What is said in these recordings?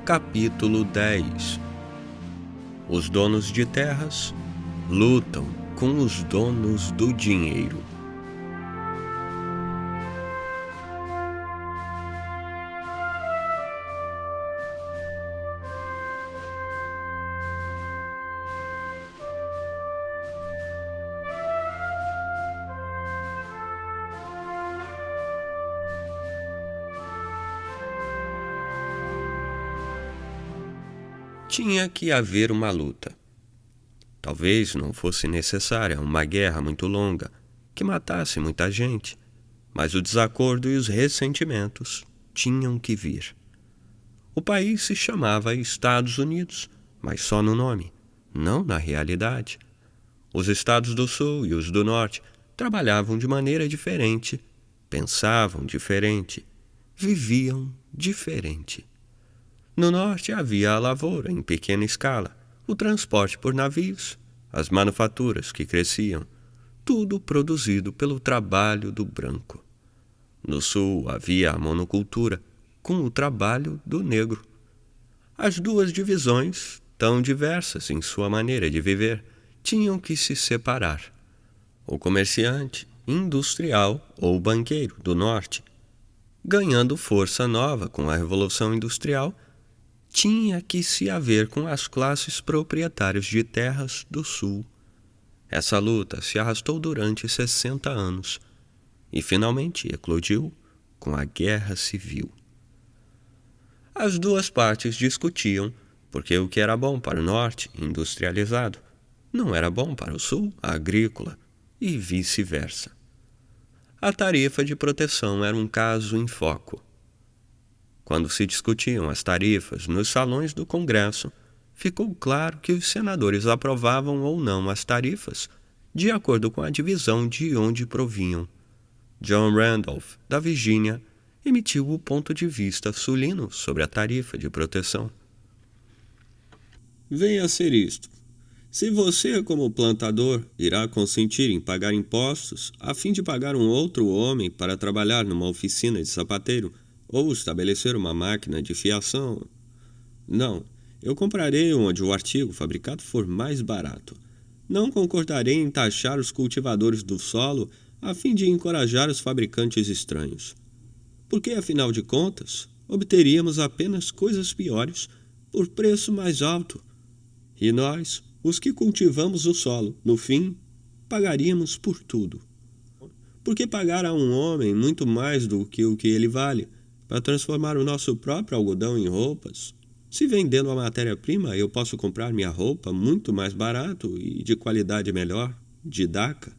Capítulo 10. Os donos de terras lutam com os donos do dinheiro. Tinha que haver uma luta. Talvez não fosse necessária uma guerra muito longa, que matasse muita gente, mas o desacordo e os ressentimentos tinham que vir. O país se chamava Estados Unidos, mas só no nome, não na realidade. Os estados do Sul e os do Norte trabalhavam de maneira diferente, pensavam diferente, viviam diferente. No norte havia a lavoura em pequena escala, o transporte por navios, as manufaturas que cresciam, tudo produzido pelo trabalho do branco. No sul havia a monocultura, com o trabalho do negro. As duas divisões, tão diversas em sua maneira de viver, tinham que se separar. O comerciante, industrial ou banqueiro do norte, ganhando força nova com a Revolução Industrial, tinha que se haver com as classes proprietárias de terras do Sul. Essa luta se arrastou durante 60 anos e finalmente eclodiu com a Guerra Civil. As duas partes discutiam porque o que era bom para o Norte, industrializado, não era bom para o Sul, agrícola, e vice-versa. A tarifa de proteção era um caso em foco. Quando se discutiam as tarifas nos salões do Congresso, ficou claro que os senadores aprovavam ou não as tarifas, de acordo com a divisão de onde provinham. John Randolph, da Virgínia, emitiu o ponto de vista sulino sobre a tarifa de proteção. Venha a ser isto. Se você, como plantador, irá consentir em pagar impostos a fim de pagar um outro homem para trabalhar numa oficina de sapateiro, ou estabelecer uma máquina de fiação. Não, eu comprarei onde o artigo fabricado for mais barato. Não concordarei em taxar os cultivadores do solo a fim de encorajar os fabricantes estranhos. Porque, afinal de contas, obteríamos apenas coisas piores por preço mais alto. E nós, os que cultivamos o solo, no fim, pagaríamos por tudo. Porque pagar a um homem muito mais do que o que ele vale, para transformar o nosso próprio algodão em roupas? Se vendendo a matéria-prima eu posso comprar minha roupa muito mais barato e de qualidade melhor, de Dhaka.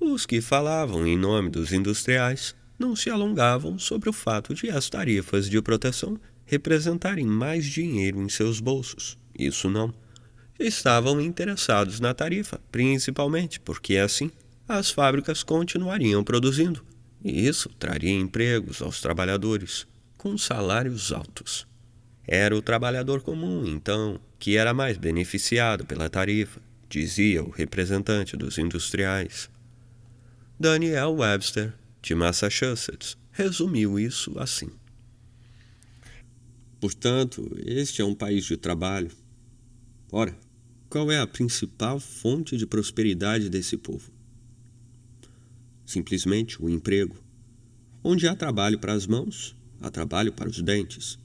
Os que falavam em nome dos industriais não se alongavam sobre o fato de as tarifas de proteção representarem mais dinheiro em seus bolsos. Isso não. Estavam interessados na tarifa, principalmente porque assim as fábricas continuariam produzindo. E isso traria empregos aos trabalhadores, com salários altos. Era o trabalhador comum, então, que era mais beneficiado pela tarifa, dizia o representante dos industriais. Daniel Webster, de Massachusetts, resumiu isso assim. Portanto, este é um país de trabalho. Ora, qual é a principal fonte de prosperidade desse povo? Simplesmente o emprego. Onde há trabalho para as mãos, há trabalho para os dentes.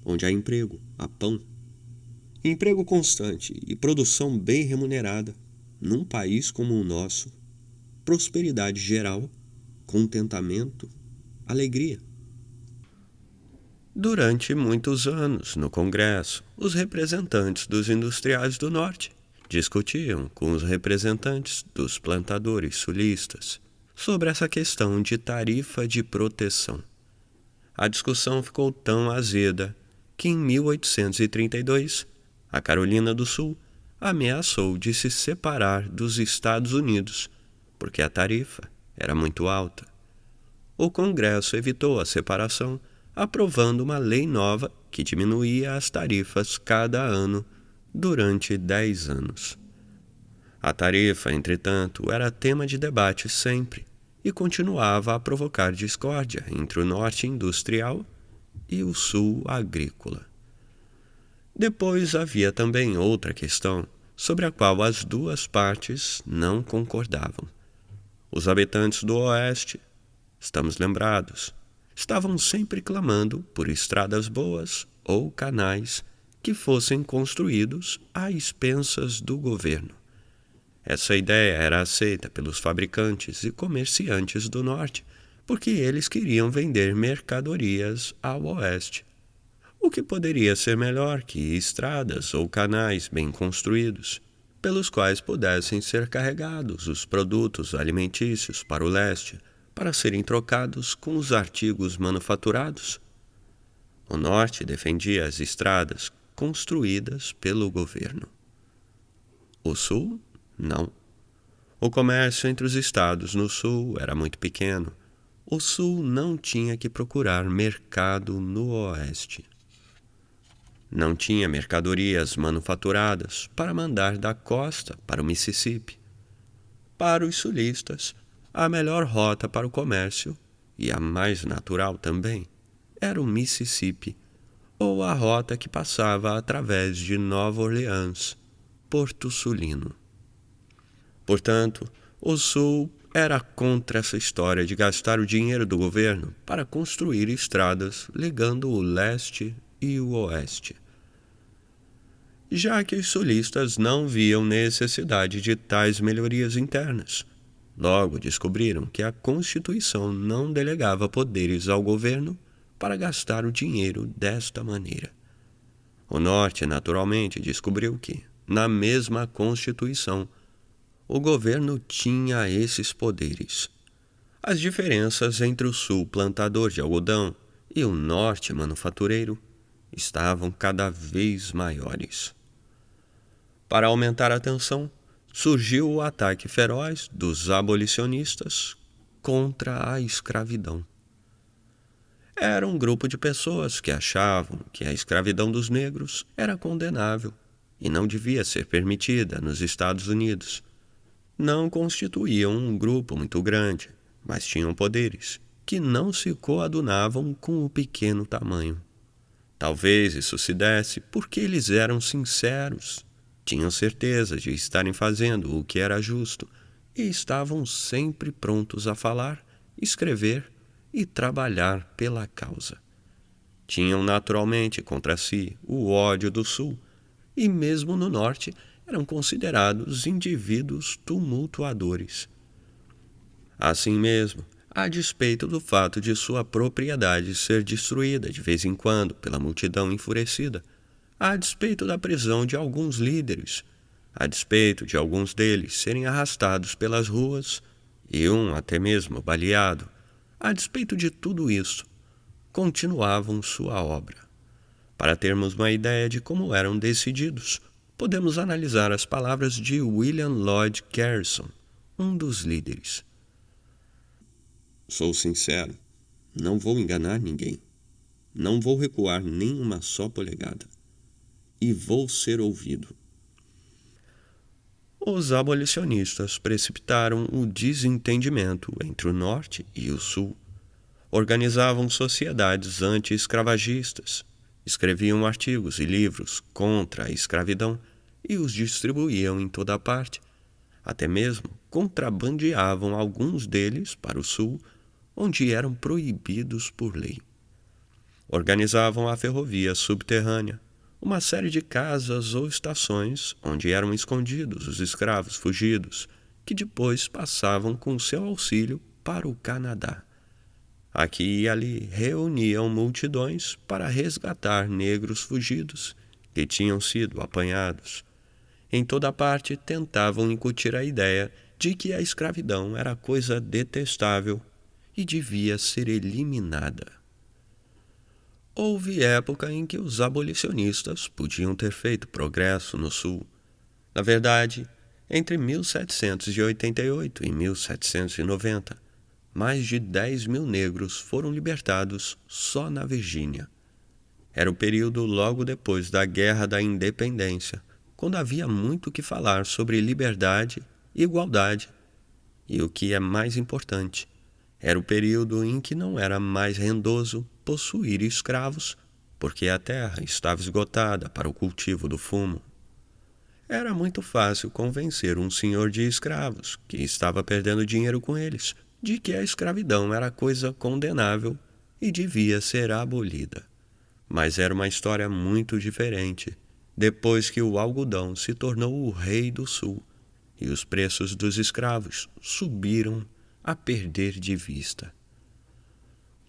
Onde há emprego, há pão. Emprego constante e produção bem remunerada, num país como o nosso, prosperidade geral, contentamento, alegria. Durante muitos anos, no Congresso, os representantes dos industriais do Norte discutiam com os representantes dos plantadores sulistas sobre essa questão de tarifa de proteção. A discussão ficou tão azeda que em 1832, a Carolina do Sul ameaçou de se separar dos Estados Unidos, porque a tarifa era muito alta. O Congresso evitou a separação, aprovando uma lei nova que diminuía as tarifas cada ano durante 10 anos. A tarifa, entretanto, era tema de debate sempre e continuava a provocar discórdia entre o norte industrial e o sul agrícola. Depois havia também outra questão sobre a qual as duas partes não concordavam. Os habitantes do oeste, estamos lembrados, estavam sempre clamando por estradas boas ou canais que fossem construídos a expensas do governo. Essa ideia era aceita pelos fabricantes e comerciantes do norte, porque eles queriam vender mercadorias ao oeste. O que poderia ser melhor que estradas ou canais bem construídos, pelos quais pudessem ser carregados os produtos alimentícios para o leste, para serem trocados com os artigos manufaturados? O norte defendia as estradas construídas pelo governo. O sul, não. O comércio entre os estados no sul era muito pequeno. O sul não tinha que procurar mercado no oeste. Não tinha mercadorias manufaturadas para mandar da costa para o Mississippi. Para os sulistas, a melhor rota para o comércio, e a mais natural também, era o Mississippi, ou a rota que passava através de Nova Orleans, Porto Sulino. Portanto, o Sul era contra essa história de gastar o dinheiro do governo para construir estradas ligando o leste e o oeste, já que os sulistas não viam necessidade de tais melhorias internas. Logo descobriram que a Constituição não delegava poderes ao governo para gastar o dinheiro desta maneira. O Norte, naturalmente, descobriu que, na mesma Constituição, o governo tinha esses poderes. As diferenças entre o Sul plantador de algodão e o Norte manufatureiro estavam cada vez maiores. Para aumentar a tensão, surgiu o ataque feroz dos abolicionistas contra a escravidão. Era um grupo de pessoas que achavam que a escravidão dos negros era condenável e não devia ser permitida nos Estados Unidos. Não constituíam um grupo muito grande, mas tinham poderes que não se coadunavam com o pequeno tamanho. Talvez isso se desse porque eles eram sinceros, tinham certeza de estarem fazendo o que era justo e estavam sempre prontos a falar, escrever e trabalhar pela causa. Tinham naturalmente contra si o ódio do Sul e mesmo no Norte eram considerados indivíduos tumultuadores. Assim mesmo, a despeito do fato de sua propriedade ser destruída de vez em quando pela multidão enfurecida, a despeito da prisão de alguns líderes, a despeito de alguns deles serem arrastados pelas ruas e um até mesmo baleado, a despeito de tudo isso, continuavam sua obra. Para termos uma ideia de como eram decididos, podemos analisar as palavras de William Lloyd Garrison, um dos líderes. Sou sincero, não vou enganar ninguém. Não vou recuar nem uma só polegada. E vou ser ouvido. Os abolicionistas precipitaram o desentendimento entre o Norte e o Sul. Organizavam sociedades anti-escravagistas, escreviam artigos e livros contra a escravidão e os distribuíam em toda parte. Até mesmo contrabandeavam alguns deles para o Sul, onde eram proibidos por lei. Organizavam a ferrovia subterrânea, uma série de casas ou estações onde eram escondidos os escravos fugidos, que depois passavam com seu auxílio para o Canadá. Aqui e ali reuniam multidões para resgatar negros fugidos que tinham sido apanhados. Em toda parte tentavam incutir a ideia de que a escravidão era coisa detestável e devia ser eliminada. Houve época em que os abolicionistas podiam ter feito progresso no Sul. Na verdade, entre 1788 e 1790, mais de 10.000 negros foram libertados só na Virgínia. Era o período logo depois da Guerra da Independência, quando havia muito que falar sobre liberdade e igualdade. E o que é mais importante, era o período em que não era mais rendoso possuir escravos, porque a terra estava esgotada para o cultivo do fumo. Era muito fácil convencer um senhor de escravos, que estava perdendo dinheiro com eles, de que a escravidão era coisa condenável e devia ser abolida. Mas era uma história muito diferente, depois que o algodão se tornou o rei do sul e os preços dos escravos subiram a perder de vista.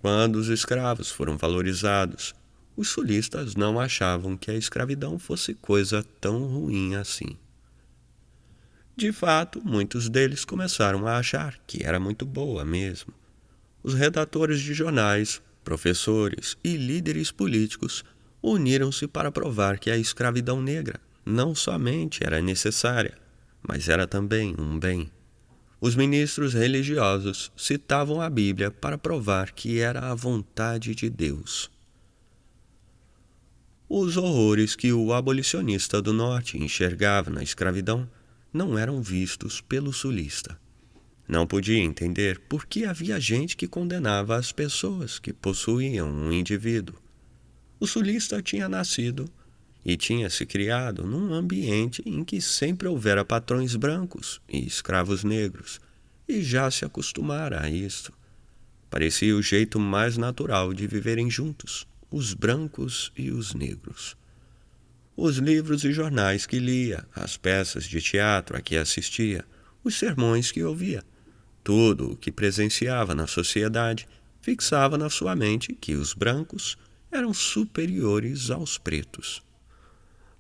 Quando os escravos foram valorizados, os sulistas não achavam que a escravidão fosse coisa tão ruim assim. De fato, muitos deles começaram a achar que era muito boa mesmo. Os redatores de jornais, professores e líderes políticos uniram-se para provar que a escravidão negra não somente era necessária, mas era também um bem. Os ministros religiosos citavam a Bíblia para provar que era a vontade de Deus. Os horrores que o abolicionista do norte enxergava na escravidão não eram vistos pelo sulista. Não podia entender por que havia gente que condenava as pessoas que possuíam um indivíduo. O sulista tinha nascido e tinha se criado num ambiente em que sempre houvera patrões brancos e escravos negros, e já se acostumara a isto. Parecia o jeito mais natural de viverem juntos, os brancos e os negros. Os livros e jornais que lia, as peças de teatro a que assistia, os sermões que ouvia, tudo o que presenciava na sociedade fixava na sua mente que os brancos eram superiores aos pretos.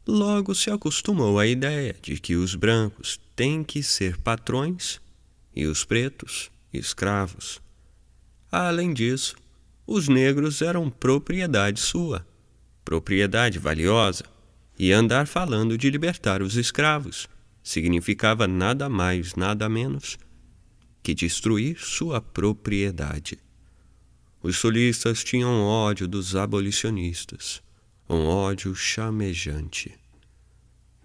Logo se acostumou à ideia de que os brancos têm que ser patrões e os pretos escravos. Além disso, os negros eram propriedade sua, propriedade valiosa, e andar falando de libertar os escravos significava nada mais, nada menos que destruir sua propriedade. Os sulistas tinham ódio dos abolicionistas, um ódio chamejante.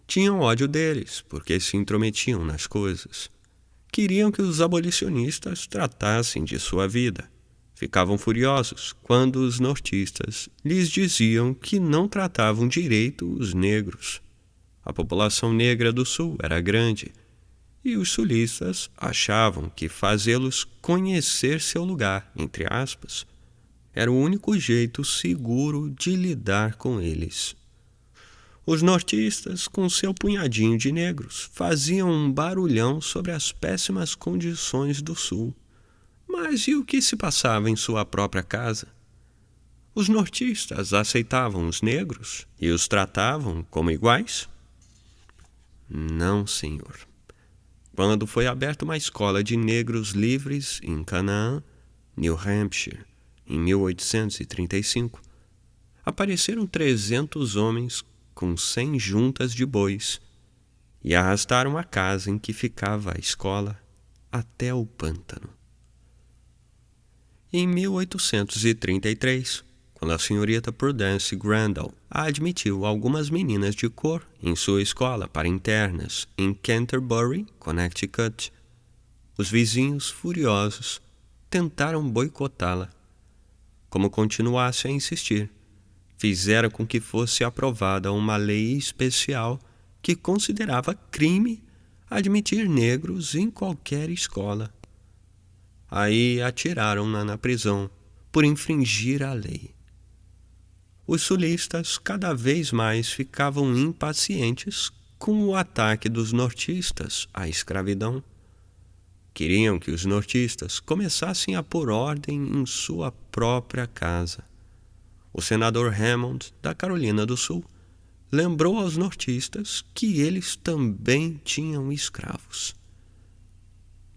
Tinham ódio deles porque se intrometiam nas coisas. Queriam que os abolicionistas tratassem de sua vida. Ficavam furiosos quando os nortistas lhes diziam que não tratavam direito os negros. A população negra do sul era grande, e os sulistas achavam que fazê-los conhecer seu lugar, entre aspas, era o único jeito seguro de lidar com eles. Os nortistas, com seu punhadinho de negros, faziam um barulhão sobre as péssimas condições do sul. Mas e o que se passava em sua própria casa? Os nortistas aceitavam os negros e os tratavam como iguais? Não, senhor. Quando foi aberta uma escola de negros livres em Canaan, New Hampshire, em 1835, apareceram 300 homens com 100 juntas de bois e arrastaram a casa em que ficava a escola até o pântano. Em 1833, quando a senhorita Prudence Grandall admitiu algumas meninas de cor em sua escola para internas em Canterbury, Connecticut, os vizinhos furiosos tentaram boicotá-la. Como continuasse a insistir, fizeram com que fosse aprovada uma lei especial que considerava crime admitir negros em qualquer escola. Aí atiraram-na na prisão por infringir a lei. Os sulistas cada vez mais ficavam impacientes com o ataque dos nortistas à escravidão. Queriam que os nortistas começassem a pôr ordem em sua própria casa. O senador Hammond, da Carolina do Sul, lembrou aos nortistas que eles também tinham escravos.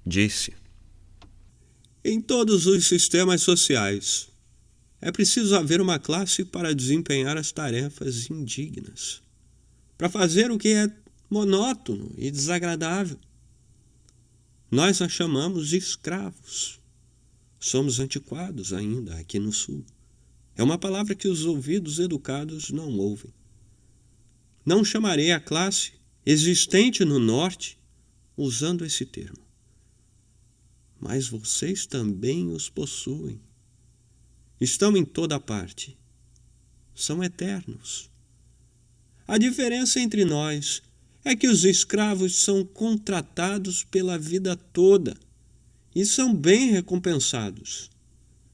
Disse: Em todos os sistemas sociais, é preciso haver uma classe para desempenhar as tarefas indignas, para fazer o que é monótono e desagradável. Nós a chamamos de escravos. Somos antiquados ainda aqui no Sul. É uma palavra que os ouvidos educados não ouvem. Não chamarei a classe existente no Norte usando esse termo. Mas vocês também os possuem. estão em toda parte. São eternos. A diferença entre nós é que os escravos são contratados pela vida toda e são bem recompensados.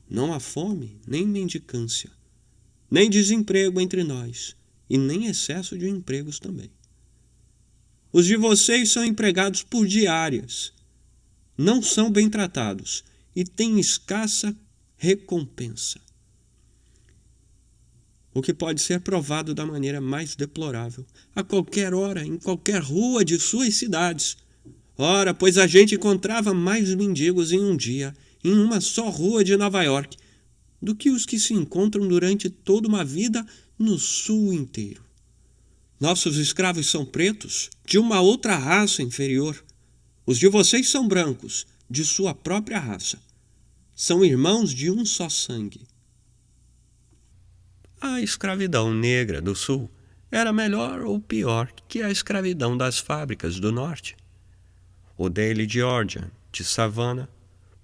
Não há fome, nem mendicância, nem desemprego entre nós, e nem excesso de empregos também. Os de vocês são empregados por diárias, não são bem tratados e têm escassa recompensa. O que pode ser provado da maneira mais deplorável, a qualquer hora, em qualquer rua de suas cidades. Ora, pois a gente encontrava mais mendigos em um dia, em uma só rua de Nova York, do que os que se encontram durante toda uma vida no sul inteiro. Nossos escravos são pretos, de uma outra raça inferior. Os de vocês são brancos, de sua própria raça. São irmãos de um só sangue. A escravidão negra do sul era melhor ou pior que a escravidão das fábricas do norte. O Daily Georgian, de Savannah,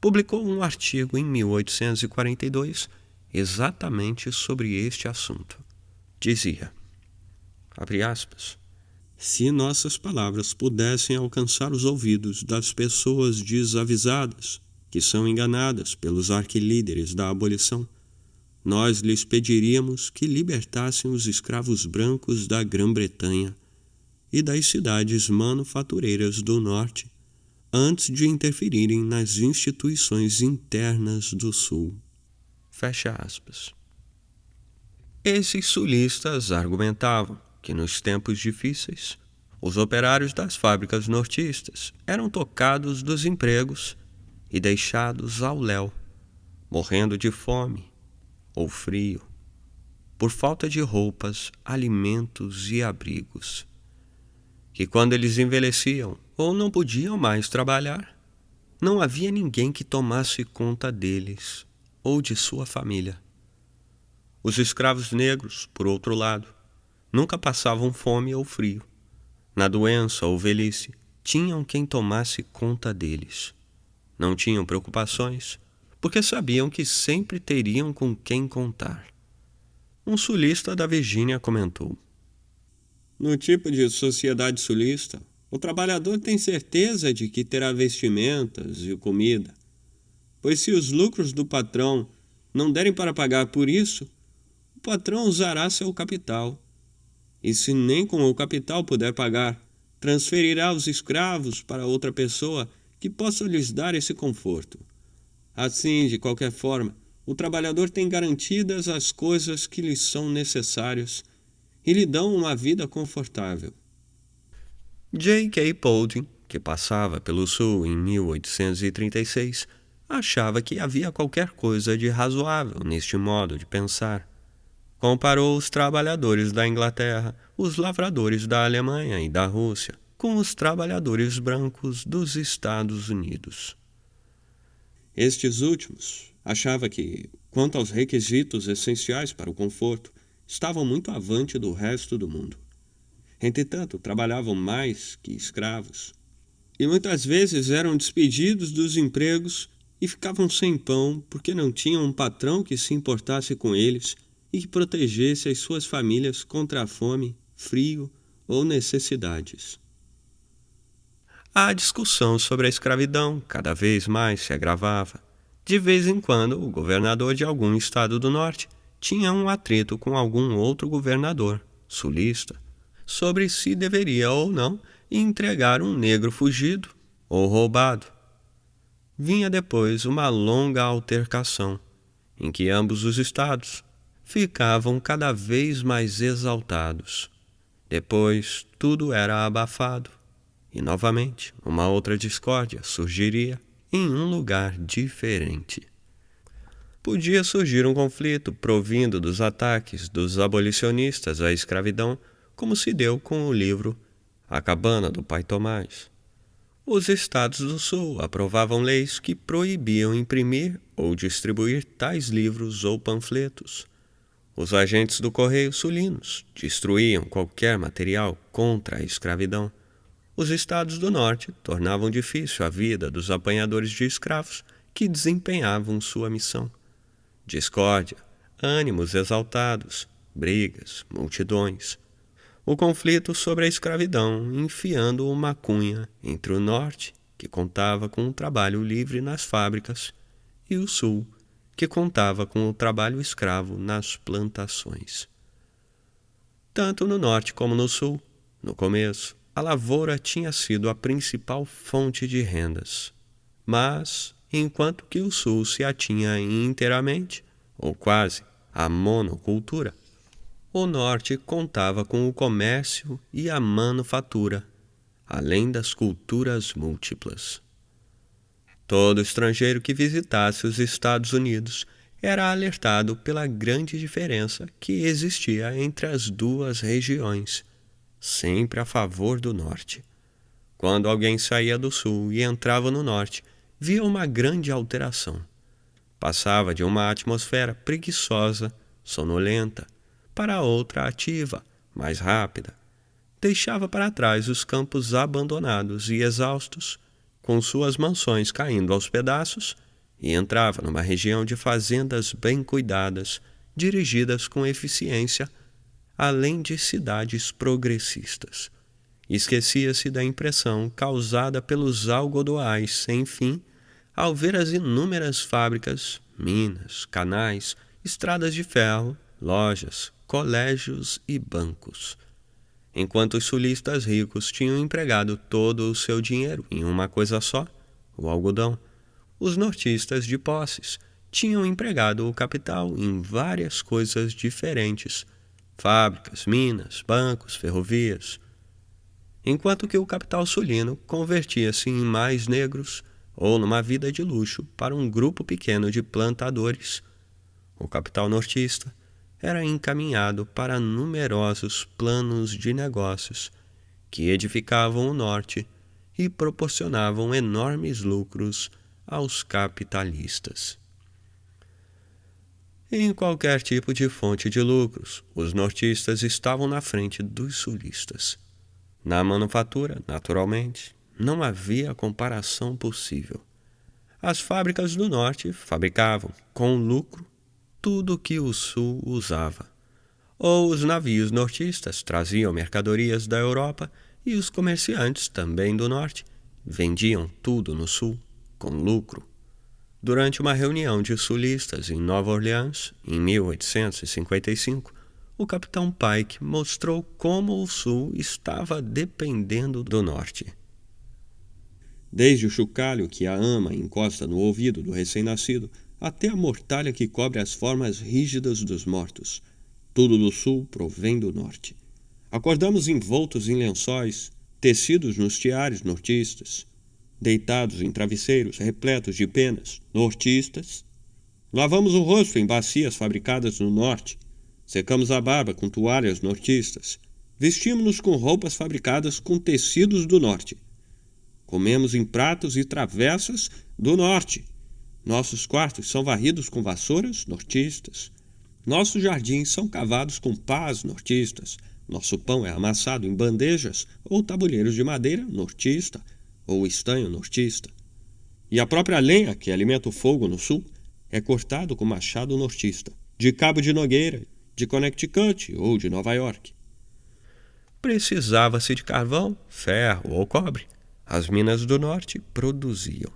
publicou um artigo em 1842 exatamente sobre este assunto. Dizia, abre aspas, se nossas palavras pudessem alcançar os ouvidos das pessoas desavisadas, que são enganadas pelos arquilíderes da abolição, nós lhes pediríamos que libertassem os escravos brancos da Grã-Bretanha e das cidades manufatureiras do norte, antes de interferirem nas instituições internas do sul. Fecha aspas. Esses sulistas argumentavam que nos tempos difíceis, os operários das fábricas nortistas eram tocados dos empregos e deixados ao léu, morrendo de fome ou frio, por falta de roupas, alimentos e abrigos, que quando eles envelheciam ou não podiam mais trabalhar, não havia ninguém que tomasse conta deles ou de sua família. Os escravos negros, por outro lado, nunca passavam fome ou frio. Na doença ou velhice, tinham quem tomasse conta deles. Não tinham preocupações, porque sabiam que sempre teriam com quem contar. Um sulista da Virgínia comentou: no tipo de sociedade sulista, o trabalhador tem certeza de que terá vestimentas e comida, pois se os lucros do patrão não derem para pagar por isso, o patrão usará seu capital. E se nem com o capital puder pagar, transferirá os escravos para outra pessoa que possa lhes dar esse conforto. Assim, de qualquer forma, o trabalhador tem garantidas as coisas que lhe são necessárias e lhe dão uma vida confortável. J.K. Paulding, que passava pelo sul em 1836, achava que havia qualquer coisa de razoável neste modo de pensar. Comparou os trabalhadores da Inglaterra, os lavradores da Alemanha e da Rússia, com os trabalhadores brancos dos Estados Unidos. Estes últimos achava que, quanto aos requisitos essenciais para o conforto, estavam muito avante do resto do mundo. Entretanto, trabalhavam mais que escravos, e muitas vezes eram despedidos dos empregos e ficavam sem pão porque não tinham um patrão que se importasse com eles e que protegesse as suas famílias contra a fome, frio ou necessidades. A discussão sobre a escravidão cada vez mais se agravava. De vez em quando, o governador de algum estado do norte tinha um atrito com algum outro governador, sulista, sobre se deveria ou não entregar um negro fugido ou roubado. Vinha depois uma longa altercação, em que ambos os estados ficavam cada vez mais exaltados. Depois tudo era abafado, e novamente uma outra discórdia surgiria em um lugar diferente. Podia surgir um conflito provindo dos ataques dos abolicionistas à escravidão, como se deu com o livro A Cabana do Pai Tomás. Os estados do sul aprovavam leis que proibiam imprimir ou distribuir tais livros ou panfletos. Os agentes do correio sulinos destruíam qualquer material contra a escravidão. Os estados do norte tornavam difícil a vida dos apanhadores de escravos que desempenhavam sua missão. discórdia, ânimos exaltados, brigas, multidões. O conflito sobre a escravidão enfiando uma cunha entre o norte, que contava com o trabalho livre nas fábricas, e o sul, que contava com o trabalho escravo nas plantações. Tanto no norte como no sul, no começo, a lavoura tinha sido a principal fonte de rendas. Mas, enquanto que o sul se atinha inteiramente, ou quase, à monocultura, o norte contava com o comércio e a manufatura, além das culturas múltiplas. Todo estrangeiro que visitasse os Estados Unidos era alertado pela grande diferença que existia entre as duas regiões, sempre a favor do norte. Quando alguém saía do sul e entrava no norte, via uma grande alteração. Passava de uma atmosfera preguiçosa, sonolenta, para outra ativa, mais rápida. Deixava para trás os campos abandonados e exaustos, com suas mansões caindo aos pedaços, e entrava numa região de fazendas bem cuidadas, dirigidas com eficiência, além de cidades progressistas. Esquecia-se da impressão causada pelos algodoais sem fim ao ver as inúmeras fábricas, minas, canais, estradas de ferro, lojas, colégios e bancos. Enquanto os sulistas ricos tinham empregado todo o seu dinheiro em uma coisa só, o algodão, os nortistas de posses tinham empregado o capital em várias coisas diferentes, fábricas, minas, bancos, ferrovias. Enquanto que o capital sulino convertia-se em mais negros ou numa vida de luxo para um grupo pequeno de plantadores, o capital nortista era encaminhado para numerosos planos de negócios que edificavam o norte e proporcionavam enormes lucros aos capitalistas. Em qualquer tipo de fonte de lucros, os nortistas estavam na frente dos sulistas. Na manufatura, naturalmente, não havia comparação possível. As fábricas do norte fabricavam, com lucro, tudo o que o sul usava. Ou os navios nortistas traziam mercadorias da Europa e os comerciantes, também do norte, vendiam tudo no sul, com lucro. Durante uma reunião de sulistas em Nova Orleans, em 1855, o capitão Pike mostrou como o sul estava dependendo do norte. Desde o chocalho que a ama encosta no ouvido do recém-nascido, até a mortalha que cobre as formas rígidas dos mortos. Tudo do sul provém do norte. Acordamos envoltos em lençóis, tecidos nos tiares nortistas, deitados em travesseiros repletos de penas nortistas. Lavamos o rosto em bacias fabricadas no norte. Secamos a barba com toalhas nortistas. Vestimos-nos com roupas fabricadas com tecidos do norte. Comemos em pratos e travessas do norte. Nossos quartos são varridos com vassouras nortistas. Nossos jardins são cavados com pás nortistas. Nosso pão é amassado em bandejas ou tabuleiros de madeira nortista ou estanho nortista. E a própria lenha que alimenta o fogo no sul é cortado com machado nortista, de Cabo de Nogueira, de Connecticut ou de Nova York. Precisava-se de carvão, ferro ou cobre. As minas do norte produziam.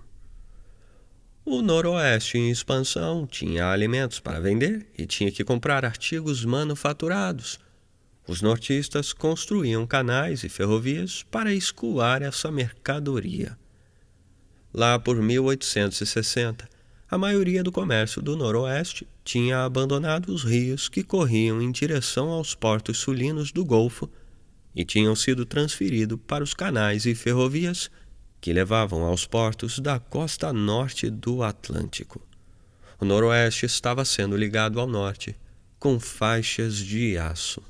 O noroeste em expansão tinha alimentos para vender e tinha que comprar artigos manufaturados. Os nortistas construíam canais e ferrovias para escoar essa mercadoria. Lá por 1860, a maioria do comércio do noroeste tinha abandonado os rios que corriam em direção aos portos sulinos do Golfo e tinham sido transferidos para os canais e ferrovias que levavam aos portos da costa norte do Atlântico. O noroeste estava sendo ligado ao norte com faixas de aço.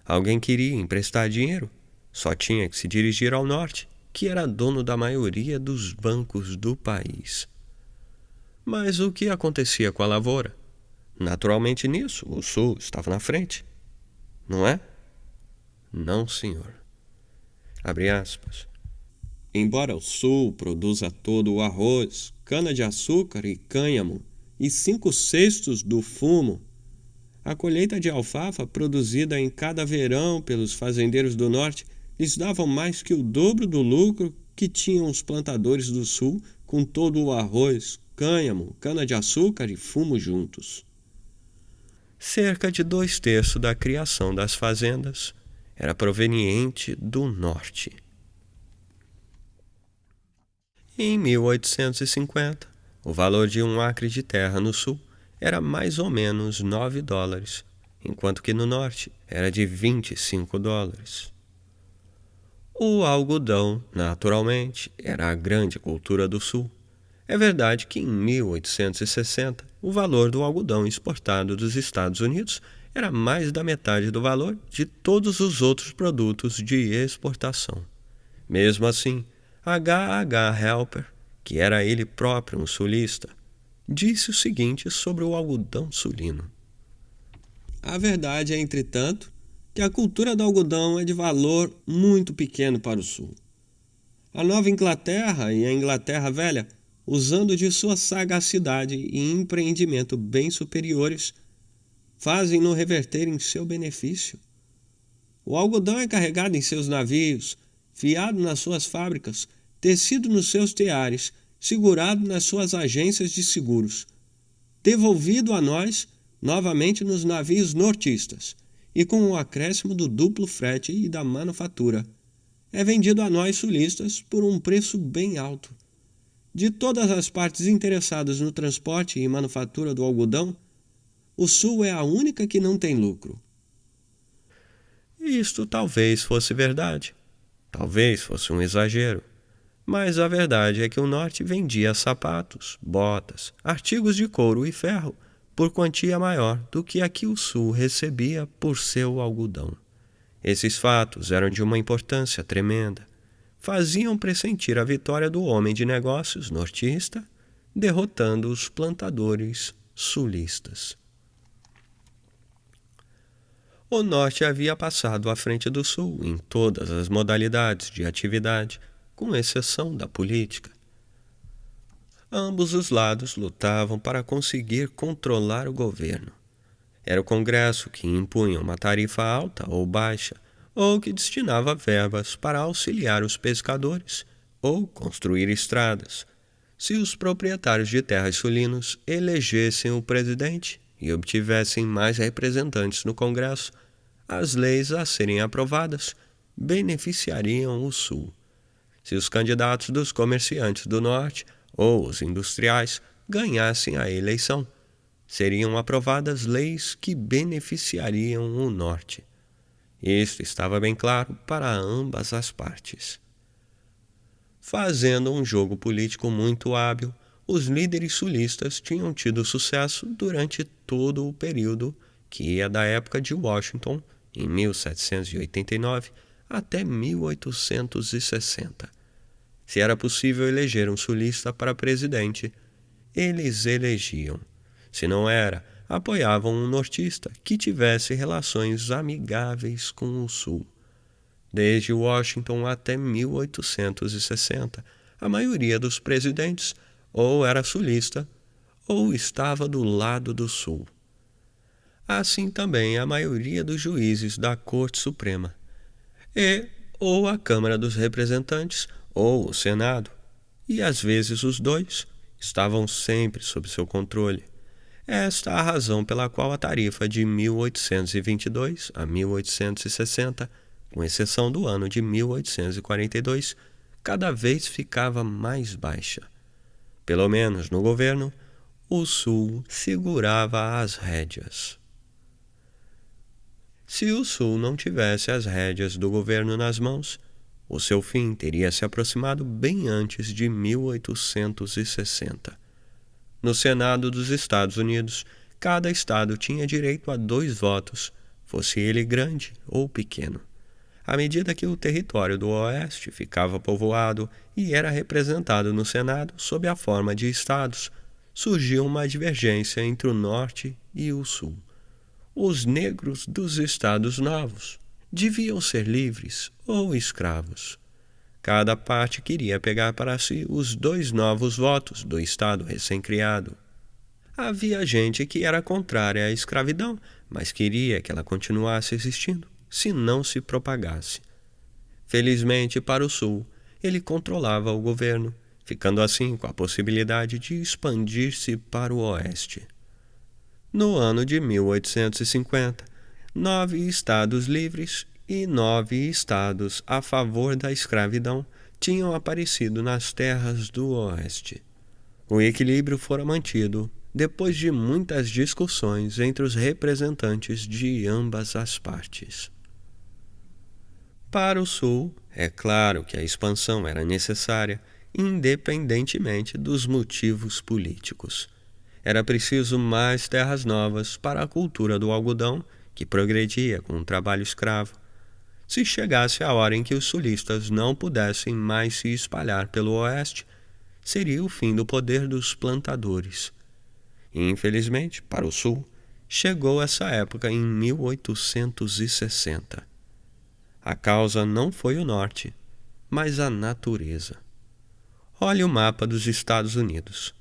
Alguém queria emprestar dinheiro, só tinha que se dirigir ao norte, que era dono da maioria dos bancos do país. Mas o que acontecia com a lavoura? Naturalmente nisso, o sul estava na frente. Não é? Não, senhor. Abre aspas. Embora o sul produza todo o arroz, cana-de-açúcar e cânhamo, e 5/6 do fumo. A colheita de alfafa produzida em cada verão pelos fazendeiros do norte lhes dava mais que o dobro do lucro que tinham os plantadores do sul com todo o arroz, cânhamo, cana-de-açúcar e fumo juntos. Cerca de 2/3 da criação das fazendas era proveniente do norte. Em 1850, o valor de um acre de terra no sul era mais ou menos $9, enquanto que no norte era de $25. O algodão, naturalmente, era a grande cultura do sul. É verdade que em 1860 o valor do algodão exportado dos Estados Unidos era mais da metade do valor de todos os outros produtos de exportação. Mesmo assim, H. Helper, que era ele próprio um sulista, disse o seguinte sobre o algodão sulino. A verdade é, entretanto, que a cultura do algodão é de valor muito pequeno para o sul. A Nova Inglaterra e a Inglaterra Velha, usando de sua sagacidade e empreendimento bem superiores, fazem-no reverter em seu benefício. O algodão é carregado em seus navios, fiado nas suas fábricas, tecido nos seus teares, segurado nas suas agências de seguros, devolvido a nós novamente nos navios nortistas, e com o acréscimo do duplo frete e da manufatura, é vendido a nós sulistas por um preço bem alto. De todas as partes interessadas no transporte e manufatura do algodão, o sul é a única que não tem lucro. Isto talvez fosse verdade, talvez fosse um exagero, mas a verdade é que o norte vendia sapatos, botas, artigos de couro e ferro por quantia maior do que a que o sul recebia por seu algodão. Esses fatos eram de uma importância tremenda. Faziam pressentir a vitória do homem de negócios nortista, derrotando os plantadores sulistas. O norte havia passado à frente do sul em todas as modalidades de atividade, com exceção da política. Ambos os lados lutavam para conseguir controlar o governo. Era o Congresso que impunha uma tarifa alta ou baixa, ou que destinava verbas para auxiliar os pescadores ou construir estradas. Se os proprietários de terras sulinos elegessem o presidente e obtivessem mais representantes no Congresso, as leis a serem aprovadas beneficiariam o Sul. Se os candidatos dos comerciantes do Norte ou os industriais ganhassem a eleição, seriam aprovadas leis que beneficiariam o Norte. Isto estava bem claro para ambas as partes. Fazendo um jogo político muito hábil, os líderes sulistas tinham tido sucesso durante todo o período que ia da época de Washington, em 1789, até 1860. Se era possível eleger um sulista para presidente, eles elegiam. Se não era, apoiavam um nortista que tivesse relações amigáveis com o Sul. Desde Washington até 1860, a maioria dos presidentes ou era sulista ou estava do lado do Sul. Assim também a maioria dos juízes da Corte Suprema. Ou a Câmara dos Representantes ou o Senado, e às vezes os dois, estavam sempre sob seu controle. Esta é a razão pela qual a tarifa de 1822 a 1860, com exceção do ano de 1842, cada vez ficava mais baixa. Pelo menos no governo, o Sul segurava as rédeas. Se o Sul não tivesse as rédeas do governo nas mãos, o seu fim teria se aproximado bem antes de 1860. No Senado dos Estados Unidos, cada estado tinha direito a 2 votos, fosse ele grande ou pequeno. À medida que o território do Oeste ficava povoado e era representado no Senado sob a forma de estados, surgiu uma divergência entre o Norte e o Sul. Os negros dos estados novos deviam ser livres ou escravos. Cada parte queria pegar para si os 2 novos votos do estado recém-criado. Havia gente que era contrária à escravidão, mas queria que ela continuasse existindo, se não se propagasse. Felizmente para o Sul, ele controlava o governo, ficando assim com a possibilidade de expandir-se para o Oeste. No ano de 1850, 9 estados livres e 9 estados a favor da escravidão tinham aparecido nas terras do Oeste. O equilíbrio fora mantido depois de muitas discussões entre os representantes de ambas as partes. Para o Sul, é claro que a expansão era necessária, independentemente dos motivos políticos. Era preciso mais terras novas para a cultura do algodão, que progredia com o trabalho escravo. Se chegasse a hora em que os sulistas não pudessem mais se espalhar pelo oeste, seria o fim do poder dos plantadores. E, infelizmente, para o Sul, chegou essa época em 1860. A causa não foi o norte, mas a natureza. Olhe o mapa dos Estados Unidos.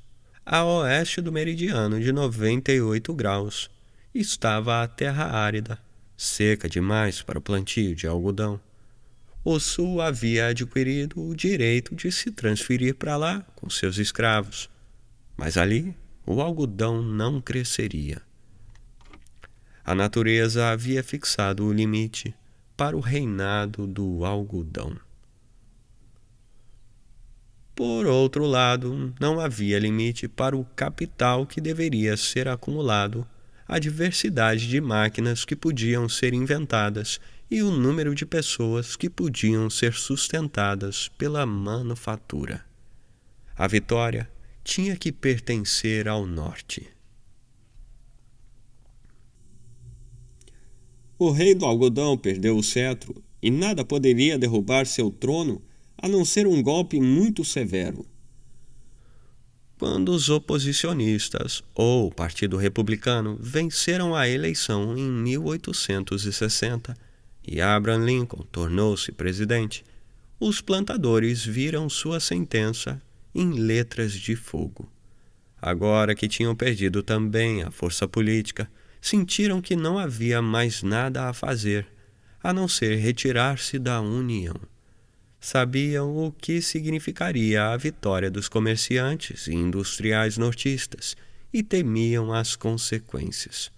A oeste do meridiano de 98 graus estava a terra árida, seca demais para o plantio de algodão. O Sul havia adquirido o direito de se transferir para lá com seus escravos, mas ali o algodão não cresceria. A natureza havia fixado o limite para o reinado do algodão. Por outro lado, não havia limite para o capital que deveria ser acumulado, a diversidade de máquinas que podiam ser inventadas e o número de pessoas que podiam ser sustentadas pela manufatura. A vitória tinha que pertencer ao norte. O rei do algodão perdeu o cetro e nada poderia derrubar seu trono a não ser um golpe muito severo. Quando os oposicionistas ou o Partido Republicano venceram a eleição em 1860 e Abraham Lincoln tornou-se presidente, os plantadores viram sua sentença em letras de fogo. Agora que tinham perdido também a força política, sentiram que não havia mais nada a fazer, a não ser retirar-se da União. Sabiam o que significaria a vitória dos comerciantes e industriais nortistas e temiam as consequências.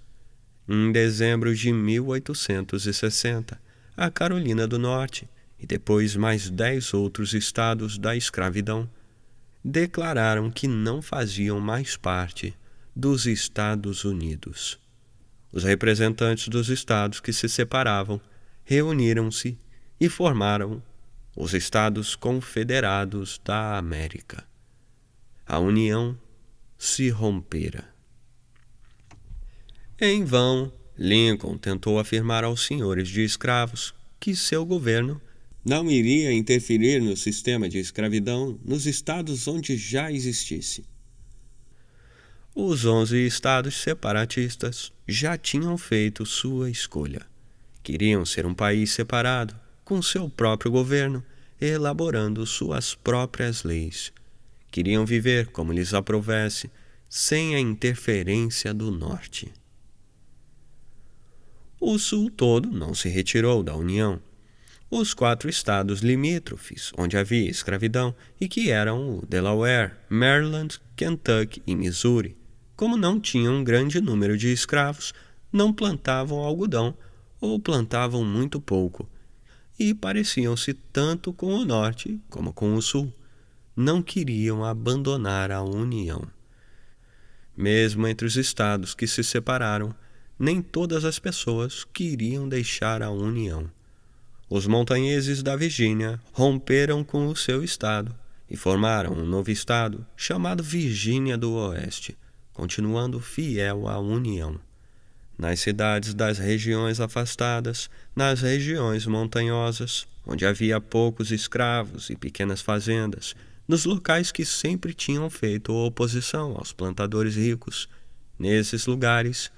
Em dezembro de 1860, a Carolina do Norte e depois mais 10 outros estados da escravidão declararam que não faziam mais parte dos Estados Unidos. Os representantes dos estados que se separavam reuniram-se e formaram os Estados Confederados da América. A União se rompera. Em vão, Lincoln tentou afirmar aos senhores de escravos que seu governo não iria interferir no sistema de escravidão nos estados onde já existisse. Os 11 estados separatistas já tinham feito sua escolha. Queriam ser um país separado, com seu próprio governo, elaborando suas próprias leis. Queriam viver como lhes aprovesse, sem a interferência do norte. O sul todo não se retirou da União. Os 4 estados limítrofes, onde havia escravidão, e que eram o Delaware, Maryland, Kentucky e Missouri, como não tinham um grande número de escravos, não plantavam algodão ou plantavam muito pouco, e pareciam-se tanto com o norte como com o sul. Não queriam abandonar a União. Mesmo entre os estados que se separaram, nem todas as pessoas queriam deixar a União. Os montanheses da Virgínia romperam com o seu estado e formaram um novo estado chamado Virgínia do Oeste, continuando fiel à União. Nas cidades das regiões afastadas, nas regiões montanhosas, onde havia poucos escravos e pequenas fazendas, nos locais que sempre tinham feito oposição aos plantadores ricos, nesses lugares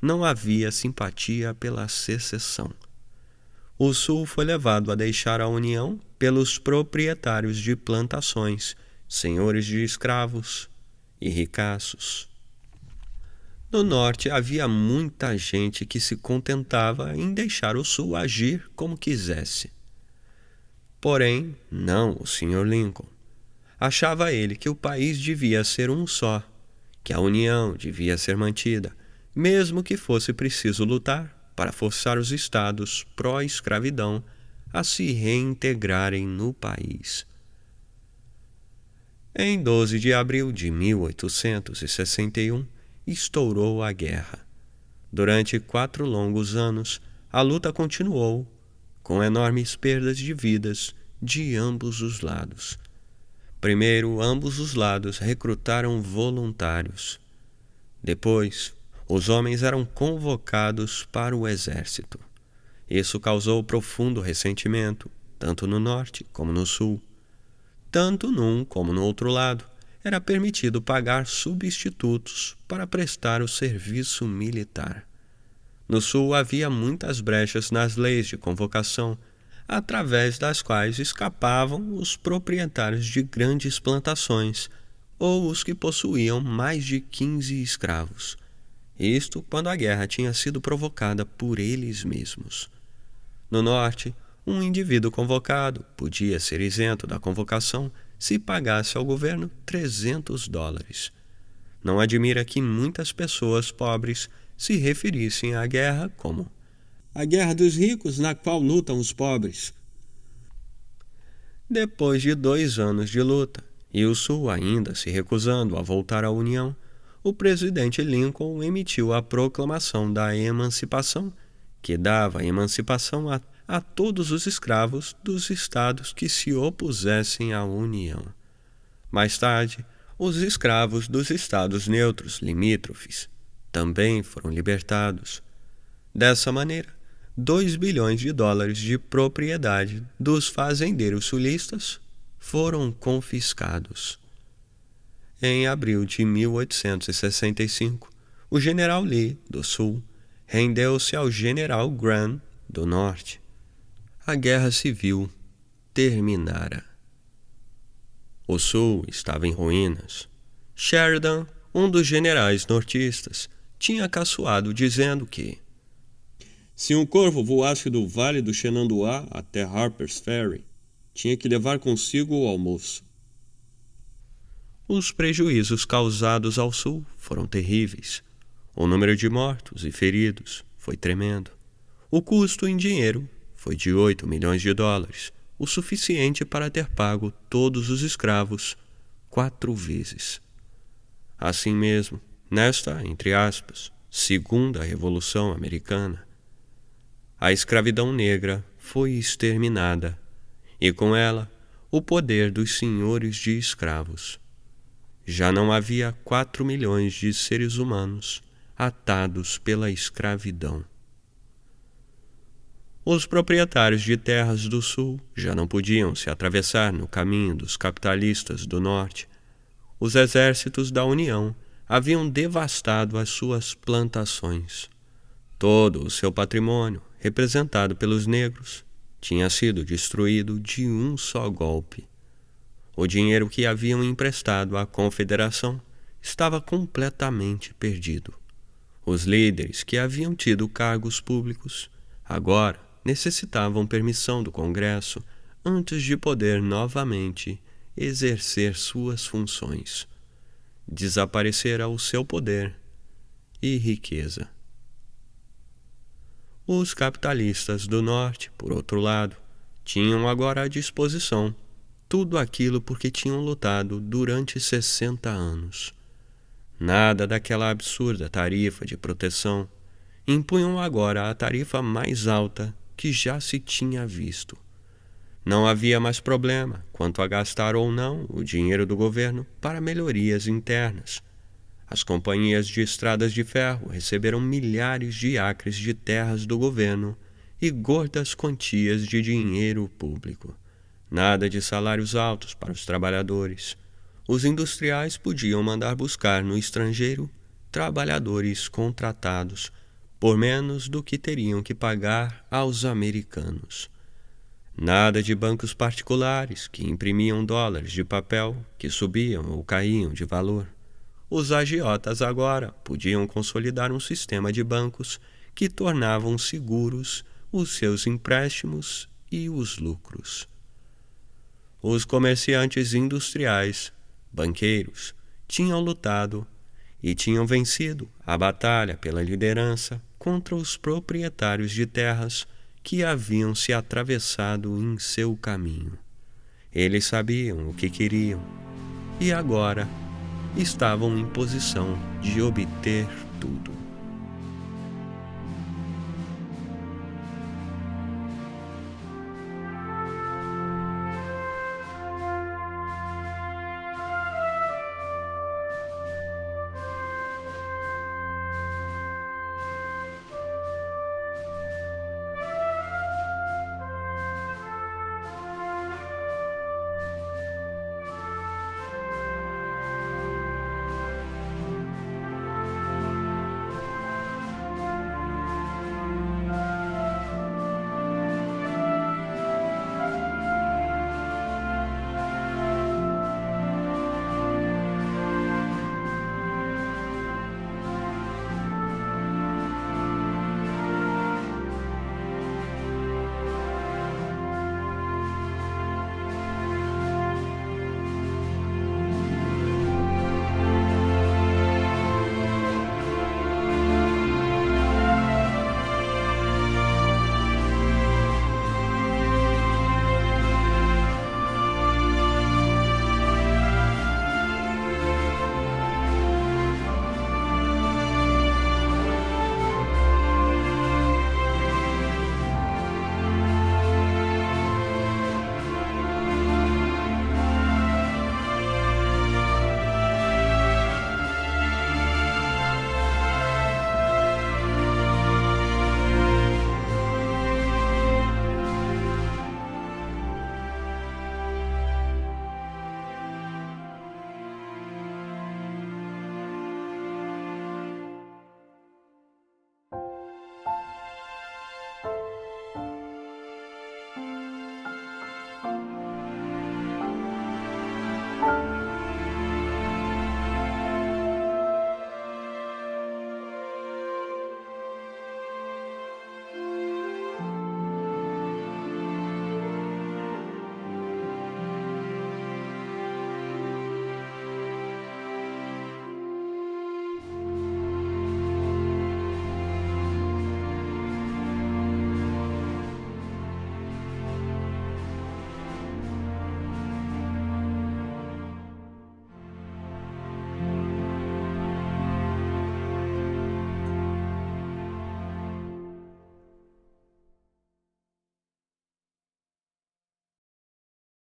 não havia simpatia pela secessão. O Sul foi levado a deixar a União pelos proprietários de plantações, senhores de escravos e ricaços. No norte havia muita gente que se contentava em deixar o sul agir como quisesse. Porém, não o Sr. Lincoln. Achava ele que o país devia ser um só, que a União devia ser mantida, mesmo que fosse preciso lutar para forçar os estados pró-escravidão a se reintegrarem no país. Em 12 de abril de 1861, estourou a guerra. Durante 4 longos anos, a luta continuou, com enormes perdas de vidas de ambos os lados. Primeiro, ambos os lados recrutaram voluntários. Depois, os homens eram convocados para o exército. Isso causou profundo ressentimento, tanto no norte como no sul. Tanto num como no outro lado, era permitido pagar substitutos para prestar o serviço militar. No sul havia muitas brechas nas leis de convocação, através das quais escapavam os proprietários de grandes plantações ou os que possuíam mais de 15 escravos. Isto quando a guerra tinha sido provocada por eles mesmos. No norte, um indivíduo convocado podia ser isento da convocação se pagasse ao governo $300. Não admira que muitas pessoas pobres se referissem à guerra como a guerra dos ricos na qual lutam os pobres. Depois de 2 anos de luta, e o Sul ainda se recusando a voltar à União, o presidente Lincoln emitiu a Proclamação da Emancipação, que dava emancipação a todos os escravos dos estados que se opusessem à União. Mais tarde, os escravos dos estados neutros limítrofes também foram libertados. Dessa maneira, $2 bilhões de propriedade dos fazendeiros sulistas foram confiscados. Em abril de 1865, o general Lee, do Sul, rendeu-se ao general Grant, do Norte. A Guerra Civil terminara. O Sul estava em ruínas. Sheridan, um dos generais nortistas, tinha caçoado dizendo que se um corvo voasse do Vale do Shenandoah até Harper's Ferry, tinha que levar consigo o almoço. Os prejuízos causados ao Sul foram terríveis. O número de mortos e feridos foi tremendo. O custo em dinheiro foi de $8 milhões, o suficiente para ter pago todos os escravos 4 vezes. Assim mesmo, nesta, entre aspas, segunda Revolução Americana, a escravidão negra foi exterminada, e com ela o poder dos senhores de escravos. Já não havia 4 milhões de seres humanos atados pela escravidão. Os proprietários de terras do Sul já não podiam se atravessar no caminho dos capitalistas do Norte. Os exércitos da União haviam devastado as suas plantações. Todo o seu patrimônio, representado pelos negros, tinha sido destruído de um só golpe. O dinheiro que haviam emprestado à Confederação estava completamente perdido. Os líderes que haviam tido cargos públicos agora necessitavam permissão do Congresso antes de poder novamente exercer suas funções. Desaparecera o seu poder e riqueza. Os capitalistas do Norte, por outro lado, tinham agora à disposição tudo aquilo por que tinham lutado durante 60 anos. Nada daquela absurda tarifa de proteção. Impunham agora a tarifa mais alta que já se tinha visto. Não havia mais problema quanto a gastar ou não o dinheiro do governo para melhorias internas. As companhias de estradas de ferro receberam milhares de acres de terras do governo e gordas quantias de dinheiro público. Nada de salários altos para os trabalhadores. Os industriais podiam mandar buscar no estrangeiro trabalhadores contratados por menos do que teriam que pagar aos americanos. Nada de bancos particulares que imprimiam dólares de papel que subiam ou caíam de valor. Os agiotas agora podiam consolidar um sistema de bancos que tornavam seguros os seus empréstimos e os lucros. Os comerciantes industriais, banqueiros, tinham lutado e tinham vencido a batalha pela liderança contra os proprietários de terras que haviam se atravessado em seu caminho. Eles sabiam o que queriam e agora estavam em posição de obter tudo.